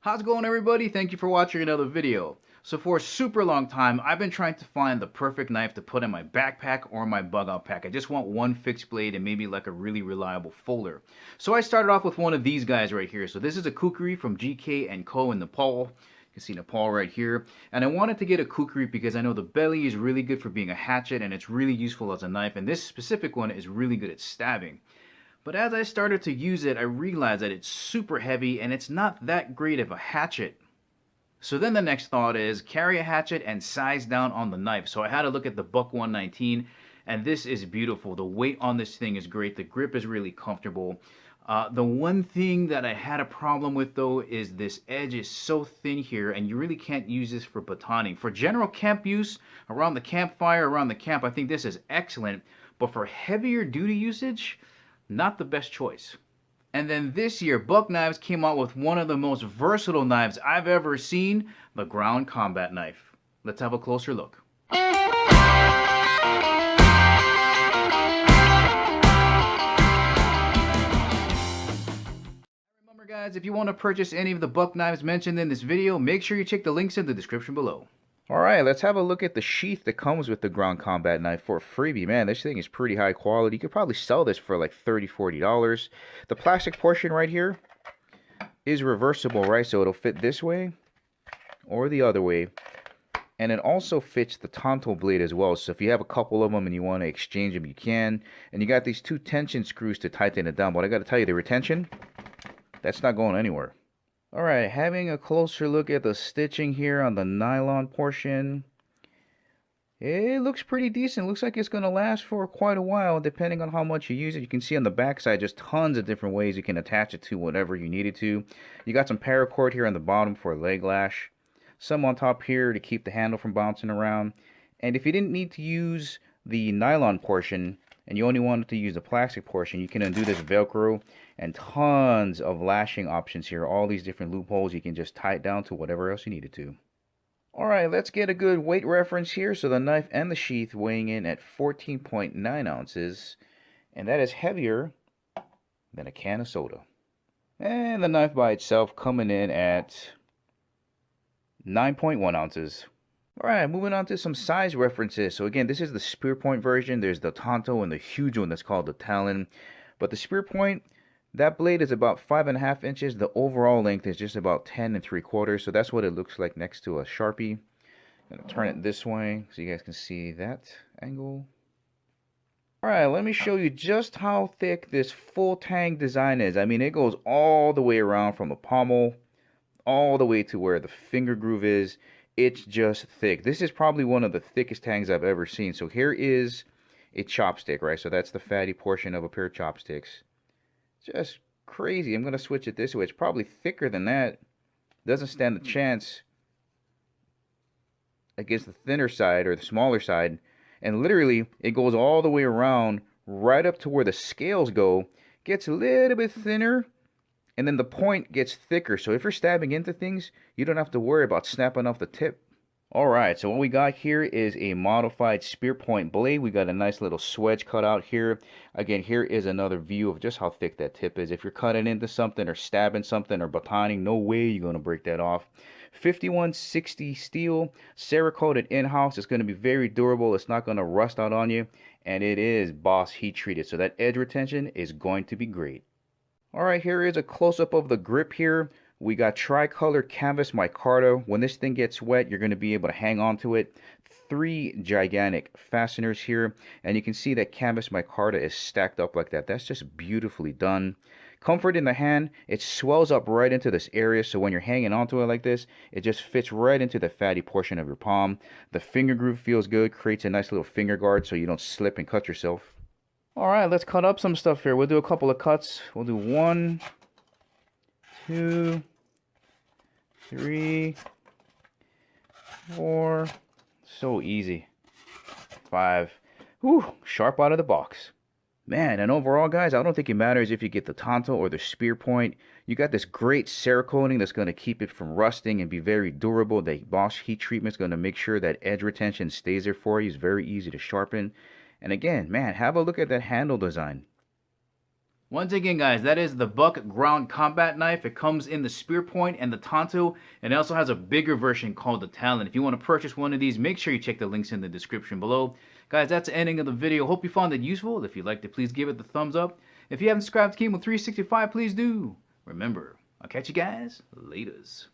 How's it going, everybody? Thank you for watching another video. So for a super long time, I've been trying to find the perfect knife to put in my backpack or my bug out pack. I just want one fixed blade and maybe like a really reliable folder. So I started off with one of these guys right here. So this is a kukri from GK & Co in Nepal. You can see Nepal right here. And I wanted to get a kukri because I know the belly is really good for being a hatchet and it's really useful as a knife. And this specific one is really good at stabbing. But as I started to use it, I realized that it's super heavy and it's not that great of a hatchet. So then the next thought is carry a hatchet and size down on the knife. So I had to look at the Buck 119, and this is beautiful. The weight on this thing is great. The grip is really comfortable. The one thing that I had a problem with though is this edge is so thin here, and you really can't use this for batoning. For general camp use, around the campfire, around the camp, I think this is excellent. But for heavier duty usage, not the best choice. And then this year, Buck Knives came out with one of the most versatile knives I've ever seen, the ground combat knife. Let's have a closer look. Remember guys, if you want to purchase any of the Buck Knives mentioned in this video, make sure you check the links in the description below. Alright, let's have a look at the sheath that comes with the ground combat knife for a freebie. Man, this thing is pretty high quality. You could probably sell this for like $30, $40. The plastic portion right here is reversible, right? So it'll fit this way or the other way. And it also fits the tonto blade as well. So if you have a couple of them and you want to exchange them, you can. And you got these two tension screws to tighten it down. But I got to tell you, the retention, that's not going anywhere. Alright, having a closer look at the stitching here on the nylon portion. It looks pretty decent. Looks like it's going to last for quite a while depending on how much you use it. You can see on the back side just tons of different ways you can attach it to whatever you need it to. You got some paracord here on the bottom for a leg lash. Some on top here to keep the handle from bouncing around. And if you didn't need to use the nylon portion and you only wanted to use the plastic portion, you can undo this Velcro, and tons of lashing options here. All these different loopholes you can just tie it down to whatever else you need it to. Alright, let's get a good weight reference here. So the knife and the sheath weighing in at 14.9 ounces, and that is heavier than a can of soda. And the knife by itself coming in at 9.1 ounces. Alright, moving on to some size references. So again, this is the spear point version. There's the Tonto and the huge one that's called the Talon. But the spear point, that blade is about 5.5 inches. The overall length is just about 10 3/4. So that's what it looks like next to a Sharpie. I'm going to turn it this way so you guys can see that angle. Alright, let me show you just how thick this full tang design is. I mean, it goes all the way around from the pommel all the way to where the finger groove is. It's just thick. This is probably one of the thickest tangs I've ever seen. So here is a chopstick, right? So that's the fatty portion of a pair of chopsticks. Just crazy. I'm going to switch it this way. It's probably thicker than that. Doesn't stand a chance against the thinner side or the smaller side. And literally, it goes all the way around right up to where the scales go. Gets a little bit thinner. And then the point gets thicker, so if you're stabbing into things, you don't have to worry about snapping off the tip. Alright, so what we got here is a modified spear point blade. We got a nice little swedge cut out here. Again, here is another view of just how thick that tip is. If you're cutting into something or stabbing something or batoning, no way you're going to break that off. 5160 steel, Cerakoted in-house. It's going to be very durable. It's not going to rust out on you. And it is Boss heat treated, so that edge retention is going to be great. Alright, here is a close-up of the grip here. We got tricolor canvas micarta. When this thing gets wet, you're going to be able to hang on to it. 3 gigantic fasteners here. And you can see that canvas micarta is stacked up like that. That's just beautifully done. Comfort in the hand. It swells up right into this area. So when you're hanging onto it like this, it just fits right into the fatty portion of your palm. The finger groove feels good. Creates a nice little finger guard so you don't slip and cut yourself. Alright, let's cut up some stuff here. We'll do a couple of cuts. We'll do 1, 2, 3, 4. So easy. 5. Whew, sharp out of the box. Man, and overall, guys, I don't think it matters if you get the Tonto or the spear point. You got this great Cerakoting that's going to keep it from rusting and be very durable. The Bosch heat treatment is going to make sure that edge retention stays there for you. It's very easy to sharpen. And again, man, have a look at that handle design. Once again, guys, that is the Buck Ground Combat Knife. It comes in the spear point and the tonto, and it also has a bigger version called the Talon. If you want to purchase one of these, make sure you check the links in the description below. Guys, that's the ending of the video. Hope you found it useful. If you liked it, please give it the thumbs up. If you haven't subscribed to Chemo365, please do. Remember, I'll catch you guys laters.